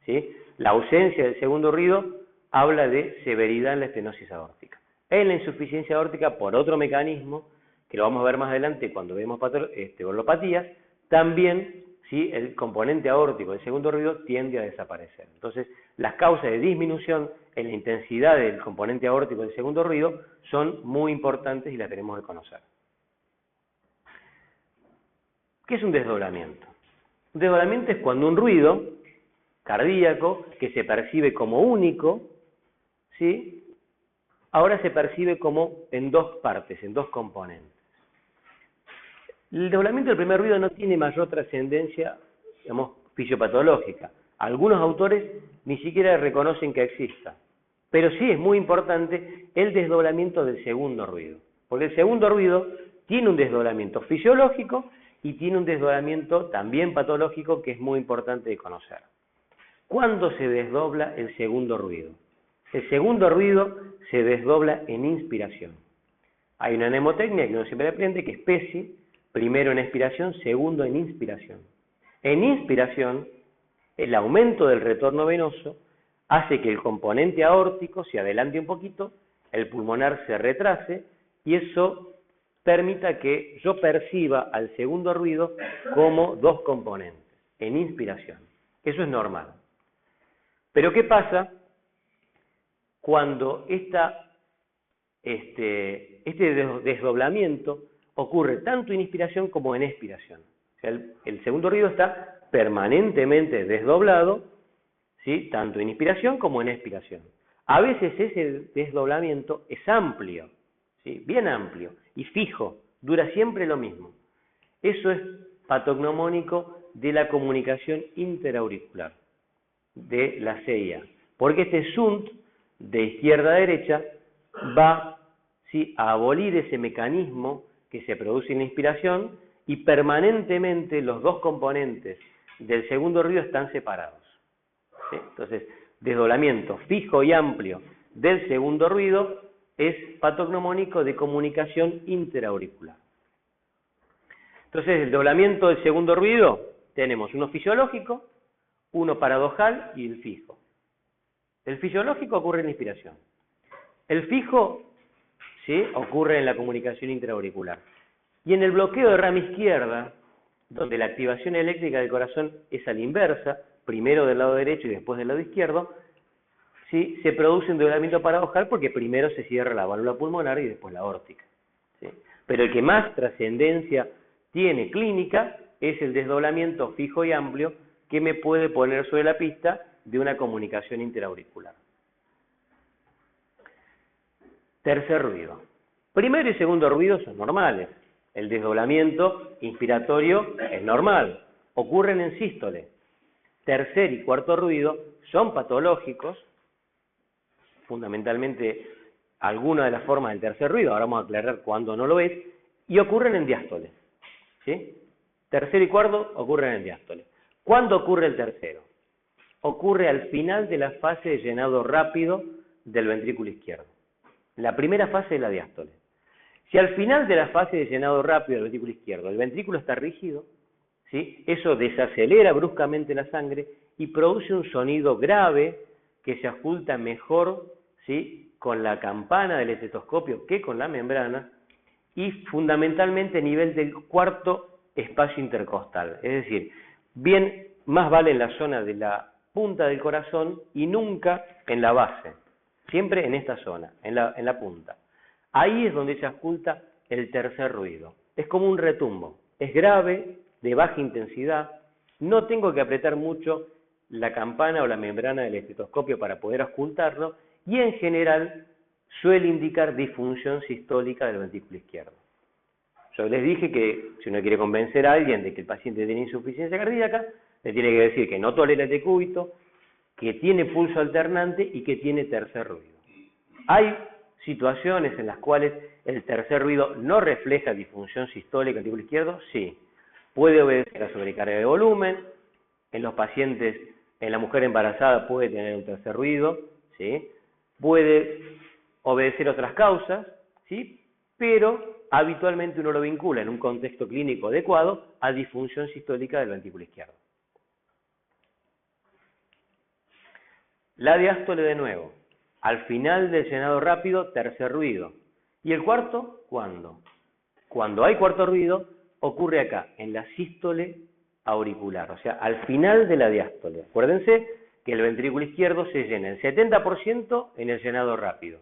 ¿sí? La ausencia del segundo ruido habla de severidad en la estenosis aórtica. En la insuficiencia aórtica, por otro mecanismo, que lo vamos a ver más adelante cuando vemos valvulopatías, también, ¿sí?, el componente aórtico del segundo ruido tiende a desaparecer. Entonces, las causas de disminución en la intensidad del componente aórtico del segundo ruido son muy importantes y las tenemos que conocer. ¿Qué es un desdoblamiento? Un desdoblamiento es cuando un ruido cardíaco que se percibe como único, ¿sí?, ahora se percibe como en 2 partes, en 2 componentes. El desdoblamiento del primer ruido no tiene mayor trascendencia, digamos, fisiopatológica. Algunos autores ni siquiera reconocen que exista. Pero sí es muy importante el desdoblamiento del segundo ruido. Porque el segundo ruido tiene un desdoblamiento fisiológico y tiene un desdoblamiento también patológico que es muy importante de conocer. ¿Cuándo se desdobla el segundo ruido? El segundo ruido se desdobla en inspiración. Hay una mnemotecnia que uno siempre aprende, que es PESI, primero en expiración, segundo en inspiración. En inspiración, el aumento del retorno venoso hace que el componente aórtico se adelante un poquito, el pulmonar se retrase, y eso permita que yo perciba al segundo ruido como dos componentes, en inspiración. Eso es normal. Pero ¿qué pasa cuando este desdoblamiento ocurre tanto en inspiración como en expiración? O sea, el segundo ruido está permanentemente desdoblado, ¿sí?, tanto en inspiración como en expiración. A veces ese desdoblamiento es amplio, ¿sí?, bien amplio y fijo, dura siempre lo mismo. Eso es patognomónico de la comunicación interauricular, de la CIA, porque este shunt de izquierda a derecha va, ¿sí?, a abolir ese mecanismo que se produce en la inspiración, y permanentemente los dos componentes del segundo ruido están separados, ¿sí? Entonces, desdoblamiento fijo y amplio del segundo ruido es patognomónico de comunicación interauricular. Entonces, el desdoblamiento del segundo ruido, tenemos uno fisiológico, uno paradojal y el fijo. El fisiológico ocurre en la inspiración. El fijo, ¿sí?, ocurre en la comunicación intraauricular. Y en el bloqueo de rama izquierda, donde la activación eléctrica del corazón es a la inversa, primero del lado derecho y después del lado izquierdo, ¿sí?, se produce un desdoblamiento paradojal porque primero se cierra la válvula pulmonar y después la aórtica, ¿sí? Pero el que más trascendencia tiene clínica es el desdoblamiento fijo y amplio, que me puede poner sobre la pista de una comunicación interauricular. Tercer ruido. Primero y segundo ruido son normales. El desdoblamiento inspiratorio es normal. Ocurren en sístole. Tercer y cuarto ruido son patológicos, fundamentalmente alguna de las formas del tercer ruido, ahora vamos a aclarar cuándo no lo es, y ocurren en diástole, ¿sí? Tercer y cuarto ocurren en diástole. ¿Cuándo ocurre el tercero? Ocurre al final de la fase de llenado rápido del ventrículo izquierdo. La primera fase de la diástole. Si al final de la fase de llenado rápido del ventrículo izquierdo el ventrículo está rígido, ¿sí?, eso desacelera bruscamente la sangre y produce un sonido grave que se oculta mejor, ¿sí?, con la campana del estetoscopio que con la membrana, y fundamentalmente a nivel del cuarto espacio intercostal. Es decir, bien más vale en la zona de la punta del corazón y nunca en la base. Siempre en esta zona, en la punta. Ahí es donde se oculta el tercer ruido. Es como un retumbo. Es grave, de baja intensidad. No tengo que apretar mucho la campana o la membrana del estetoscopio para poder ocultarlo. Y en general suele indicar disfunción sistólica del ventrículo izquierdo. Yo les dije que si uno quiere convencer a alguien de que el paciente tiene insuficiencia cardíaca, le tiene que decir que no tolera el decúbito, que tiene pulso alternante y que tiene tercer ruido. Hay situaciones en las cuales el tercer ruido no refleja disfunción sistólica del ventrículo izquierdo, sí. Puede obedecer a sobrecarga de volumen, en los pacientes, en la mujer embarazada puede tener un tercer ruido, ¿sí? Puede obedecer a otras causas, ¿sí?, pero habitualmente uno lo vincula en un contexto clínico adecuado a disfunción sistólica del ventrículo izquierdo. La diástole de nuevo. Al final del llenado rápido, tercer ruido. ¿Y el cuarto? ¿Cuándo? Cuando hay cuarto ruido, ocurre acá, en la sístole auricular, o sea, al final de la diástole. Acuérdense que el ventrículo izquierdo se llena el 70% en el llenado rápido.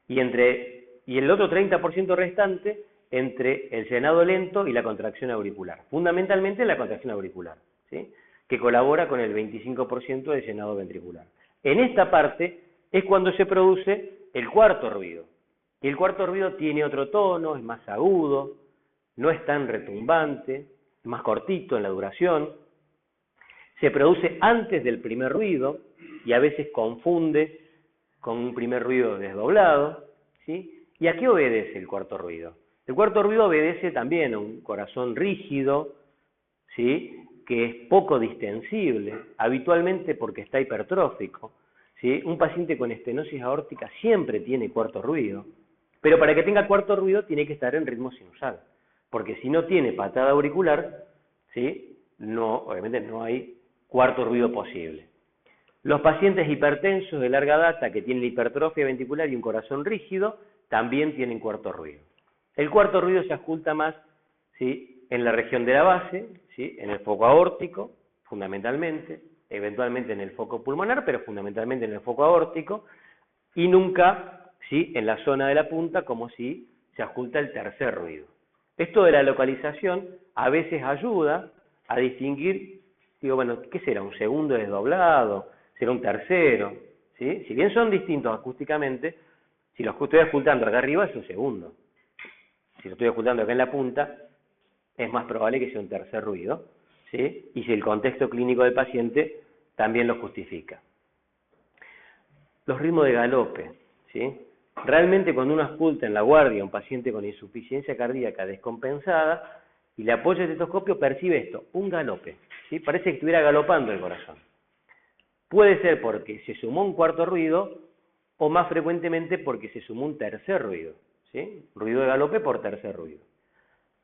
Y el otro 30% restante entre el llenado lento y la contracción auricular. Fundamentalmente la contracción auricular, ¿sí?, que colabora con el 25% del llenado ventricular. En esta parte es cuando se produce el cuarto ruido. Y el cuarto ruido tiene otro tono, es más agudo, no es tan retumbante, más cortito en la duración, se produce antes del primer ruido y a veces confunde con un primer ruido desdoblado, ¿sí? ¿Y a qué obedece el cuarto ruido? El cuarto ruido obedece también a un corazón rígido, ¿sí? Que es poco distensible, habitualmente porque está hipertrófico, ¿sí? Un paciente con estenosis aórtica siempre tiene cuarto ruido, pero para que tenga cuarto ruido tiene que estar en ritmo sinusal, porque si no tiene patada auricular, ¿sí? No, obviamente no hay cuarto ruido posible. Los pacientes hipertensos de larga data que tienen hipertrofia ventricular y un corazón rígido también tienen cuarto ruido. El cuarto ruido se oculta más, ¿sí? En la región de la base, ¿sí? En el foco aórtico, fundamentalmente, eventualmente en el foco pulmonar, pero fundamentalmente en el foco aórtico, y nunca, ¿sí? En la zona de la punta, como si se oculta el tercer ruido. Esto de la localización a veces ayuda a distinguir, digo, bueno, ¿qué será? ¿Un segundo desdoblado? ¿Será un tercero? ¿Sí? Si bien son distintos acústicamente, si los estoy ocultando acá arriba es un segundo. Si lo estoy ocultando acá en la punta, es más probable que sea un tercer ruido, ¿sí? Y si el contexto clínico del paciente también lo justifica. Los ritmos de galope, ¿sí? Realmente cuando uno oculta en la guardia a un paciente con insuficiencia cardíaca descompensada y le apoya el estetoscopio, percibe esto, un galope, ¿sí? Parece que estuviera galopando el corazón. Puede ser porque se sumó un cuarto ruido o más frecuentemente porque se sumó un tercer ruido, ¿sí? Ruido de galope por tercer ruido.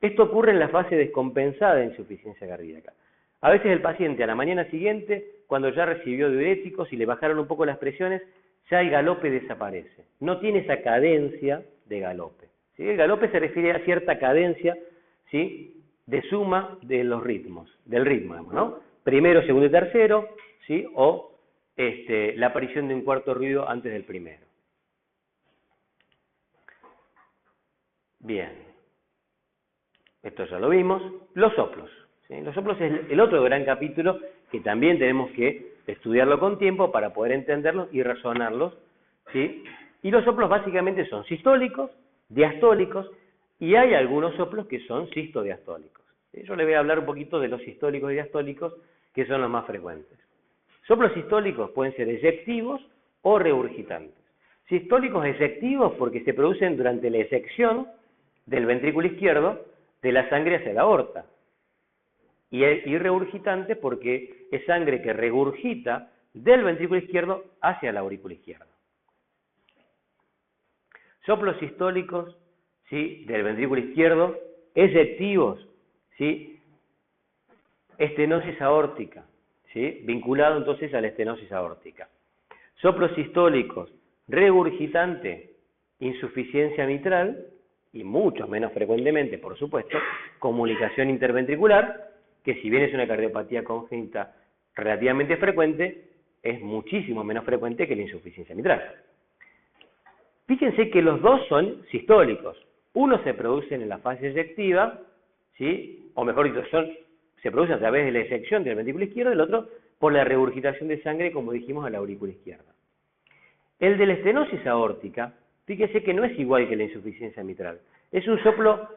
Esto ocurre en la fase descompensada de insuficiencia cardíaca. A veces el paciente a la mañana siguiente, cuando ya recibió diuréticos y le bajaron un poco las presiones, ya el galope desaparece. No tiene esa cadencia de galope, ¿sí? El galope se refiere a cierta cadencia, ¿sí? De suma de los ritmos, del ritmo, ¿no? Primero, segundo y tercero, ¿sí? O la aparición de un cuarto ruido antes del primero. Bien. Esto ya lo vimos. Los soplos, ¿sí? Los soplos es el otro gran capítulo que también tenemos que estudiarlo con tiempo para poder entenderlos y razonarlos, ¿sí? Y los soplos básicamente son sistólicos, diastólicos, y hay algunos soplos que son sistodiastólicos, ¿sí? Yo les voy a hablar un poquito de los sistólicos y diastólicos, que son los más frecuentes. Soplos sistólicos pueden ser eyectivos o regurgitantes. Sistólicos eyectivos porque se producen durante la eyección del ventrículo izquierdo de la sangre hacia la aorta. Y regurgitante porque es sangre que regurgita del ventrículo izquierdo hacia la aurícula izquierda. Soplos sistólicos, ¿sí? Del ventrículo izquierdo, eyectivos, ¿sí? Estenosis aórtica, ¿sí? Vinculado entonces a la estenosis aórtica. Soplos sistólicos, regurgitante, insuficiencia mitral, y mucho menos frecuentemente, por supuesto, comunicación interventricular, que si bien es una cardiopatía congénita relativamente frecuente, es muchísimo menos frecuente que la insuficiencia mitral. Fíjense que los dos son sistólicos. Uno se produce en la fase eyectiva, ¿sí? O mejor dicho, se produce a través de la eyección del ventrículo izquierdo, el otro por la regurgitación de sangre, como dijimos, a la aurícula izquierda. El de la estenosis aórtica, fíjese que no es igual que la insuficiencia mitral. Es un soplo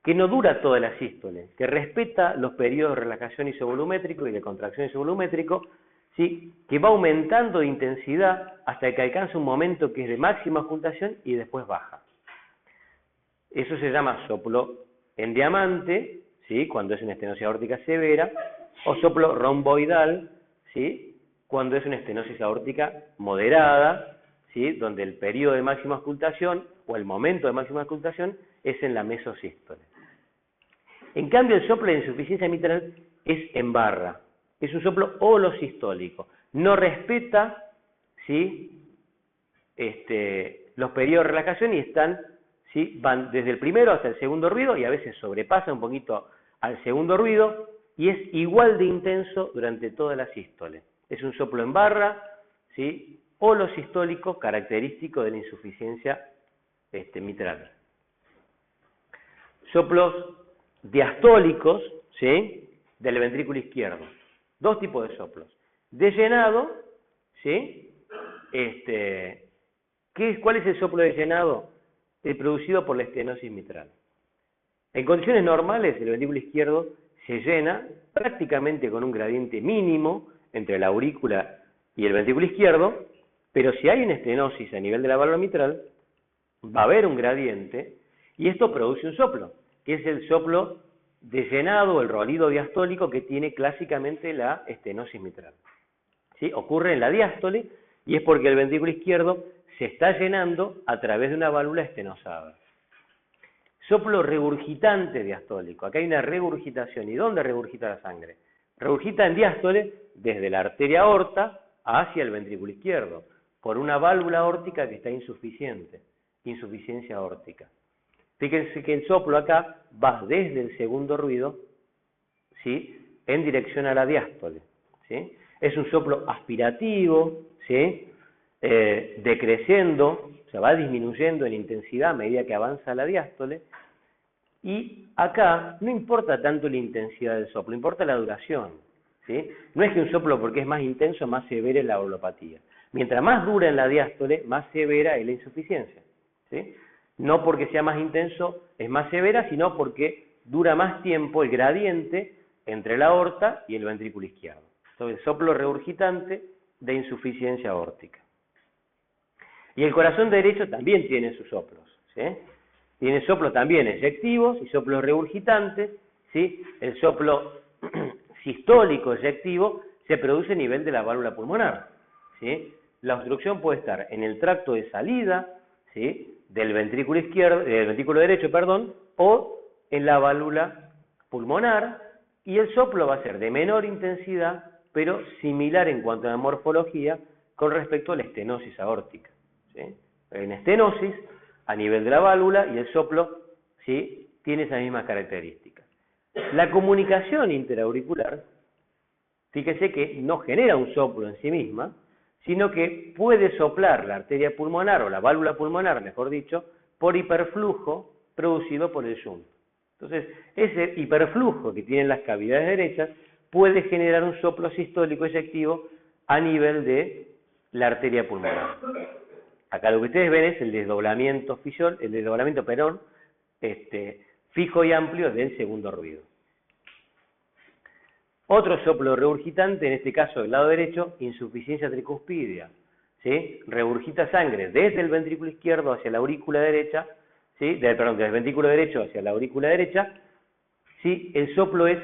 que no dura toda la sístole, que respeta los periodos de relajación isovolumétrico y de contracción isovolumétrico, ¿sí? Que va aumentando de intensidad hasta que alcanza un momento que es de máxima ocultación y después baja. Eso se llama soplo en diamante, ¿sí? Cuando es una estenosis aórtica severa, o soplo romboidal, ¿sí? Cuando es una estenosis aórtica moderada, ¿sí? Donde el periodo de máxima ocultación o el momento de máxima ocultación es en la mesosístole. En cambio, el soplo de insuficiencia mitral es en barra, es un soplo holosistólico, no respeta, ¿sí? Los periodos de relajación y están, ¿sí? Van desde el primero hasta el segundo ruido y a veces sobrepasa un poquito al segundo ruido y es igual de intenso durante toda la sístole. Es un soplo en barra, ¿sí? Holosistólico, característico de la insuficiencia mitral. Soplos diastólicos, ¿sí? Del ventrículo izquierdo. Dos tipos de soplos. De llenado, ¿sí? ¿Cuál es el soplo de llenado? El producido por la estenosis mitral. En condiciones normales, el ventrículo izquierdo se llena prácticamente con un gradiente mínimo entre la aurícula y el ventrículo izquierdo, pero si hay una estenosis a nivel de la válvula mitral, va a haber un gradiente y esto produce un soplo, que es el soplo de llenado o el rolido diastólico que tiene clásicamente la estenosis mitral. ¿Sí? Ocurre en la diástole y es porque el ventrículo izquierdo se está llenando a través de una válvula estenosada. Soplo regurgitante diastólico. Acá hay una regurgitación. ¿Y dónde regurgita la sangre? Regurgita en diástole desde la arteria aorta hacia el ventrículo izquierdo, por una válvula aórtica que está insuficiente, insuficiencia aórtica. Fíjense que el soplo acá va desde el segundo ruido, ¿sí?, en dirección a la diástole, ¿sí? Es un soplo aspirativo, ¿sí?, decreciendo, o sea, va disminuyendo en intensidad a medida que avanza la diástole, y acá no importa tanto la intensidad del soplo, importa la duración, ¿sí? No es que un soplo porque es más intenso, más severa es la valvulopatía. Mientras más dura en la diástole, más severa es la insuficiencia, ¿sí? No porque sea más intenso es más severa, sino porque dura más tiempo el gradiente entre la aorta y el ventrículo izquierdo. Entonces, soplo regurgitante de insuficiencia aórtica. Y el corazón derecho también tiene sus soplos, ¿sí? Tiene soplos también eyectivos y soplos regurgitantes, ¿sí? El soplo sistólico eyectivo se produce a nivel de la válvula pulmonar, ¿sí? La obstrucción puede estar en el tracto de salida, ¿sí?, del ventrículo izquierdo, del ventrículo derecho, perdón, o en la válvula pulmonar, y el soplo va a ser de menor intensidad, pero similar en cuanto a la morfología con respecto a la estenosis aórtica, ¿sí? Hay una estenosis a nivel de la válvula y el soplo, ¿sí?, tiene esas mismas características. La comunicación interauricular, fíjese que no genera un soplo en sí misma, sino que puede soplar la arteria pulmonar o la válvula pulmonar, mejor dicho, por hiperflujo producido por el shunt. Entonces, ese hiperflujo que tienen las cavidades derechas puede generar un soplo sistólico eyectivo a nivel de la arteria pulmonar. Acá lo que ustedes ven es el desdoblamiento fijo y amplio del segundo ruido. Otro soplo regurgitante, en este caso del lado derecho, insuficiencia tricuspidia, ¿sí? Regurgita sangre desde el ventrículo izquierdo hacia la aurícula derecha, ¿sí? Desde el ventrículo derecho hacia la aurícula derecha, ¿sí? El soplo es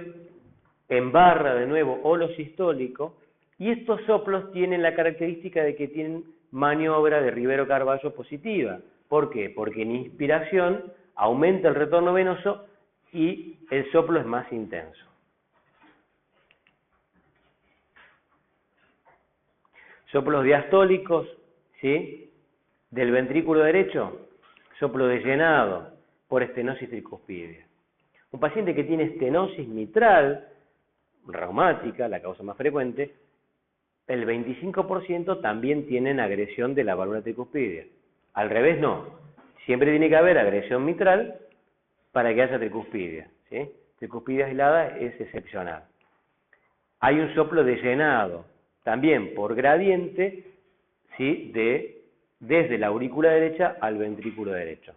en barra de nuevo holosistólico, y estos soplos tienen la característica de que tienen maniobra de Rivero-Carballo positiva. ¿Por qué? Porque en inspiración aumenta el retorno venoso y el soplo es más intenso. Soplos diastólicos, ¿sí?, del ventrículo derecho, soplo de llenado por estenosis tricuspidia. Un paciente que tiene estenosis mitral reumática, la causa más frecuente, el 25% también tienen agresión de la válvula tricuspidia. Al revés no, siempre tiene que haber agresión mitral para que haya tricuspidia, ¿sí? Tricuspidia aislada es excepcional. Hay un soplo de llenado, también por gradiente, ¿sí?, desde la aurícula derecha al ventrículo derecho.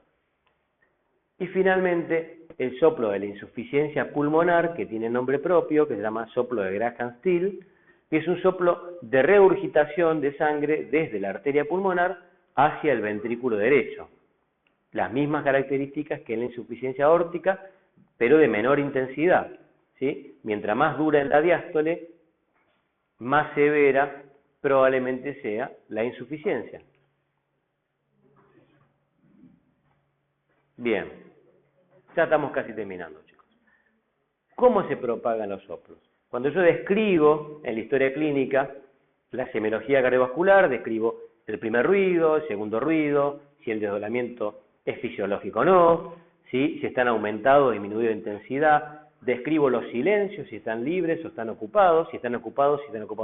Y finalmente, el soplo de la insuficiencia pulmonar, que tiene nombre propio, que se llama soplo de Graham-Still, que es un soplo de regurgitación de sangre desde la arteria pulmonar hacia el ventrículo derecho. Las mismas características que en la insuficiencia aórtica, pero de menor intensidad, ¿sí? Mientras más dura en la diástole, más severa probablemente sea la insuficiencia. Bien, ya estamos casi terminando, chicos. ¿Cómo se propagan los soplos? Cuando yo describo en la historia clínica la semiología cardiovascular, describo el primer ruido, el segundo ruido, si el desdoblamiento es fisiológico o no, ¿sí?, si están aumentados o disminuidos de intensidad, describo los silencios, si están libres o están ocupados, si están ocupados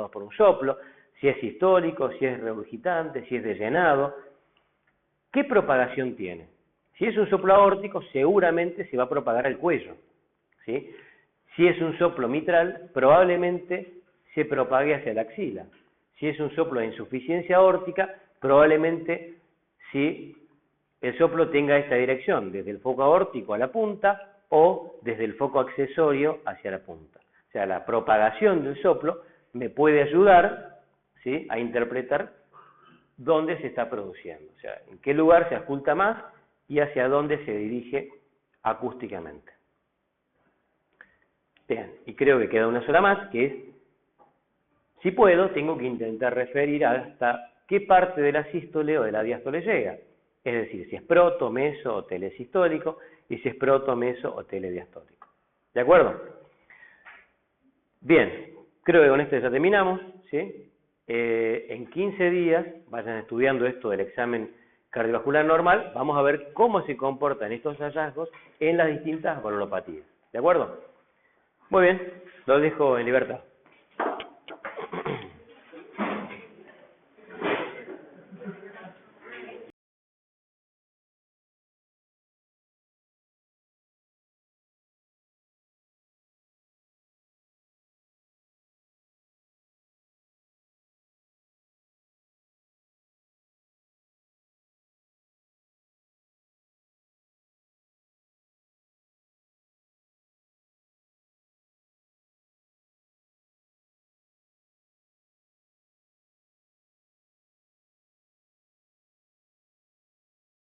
por un soplo, si es sistólico, si es regurgitante, si es de llenado. ¿Qué propagación tiene? Si es un soplo aórtico, seguramente se va a propagar al cuello, ¿sí? Si es un soplo mitral, probablemente se propague hacia la axila. Si es un soplo de insuficiencia aórtica, probablemente sí, el soplo tenga esta dirección, desde el foco aórtico a la punta o desde el foco accesorio hacia la punta. O sea, la propagación del soplo me puede ayudar, ¿sí?, a interpretar dónde se está produciendo, o sea, en qué lugar se oculta más y hacia dónde se dirige acústicamente. Bien, y creo que queda una sola más, que es, si puedo, tengo que intentar referir hasta qué parte de la sístole o de la diástole llega. Es decir, si es proto, meso o telesistólico, y si es proto, meso o telediastólico. ¿De acuerdo? Bien, creo que con esto ya terminamos, ¿sí? En 15 días, vayan estudiando esto del examen cardiovascular normal, vamos a ver cómo se comportan estos hallazgos en las distintas valvulopatías. ¿De acuerdo? Muy bien, los dejo en libertad.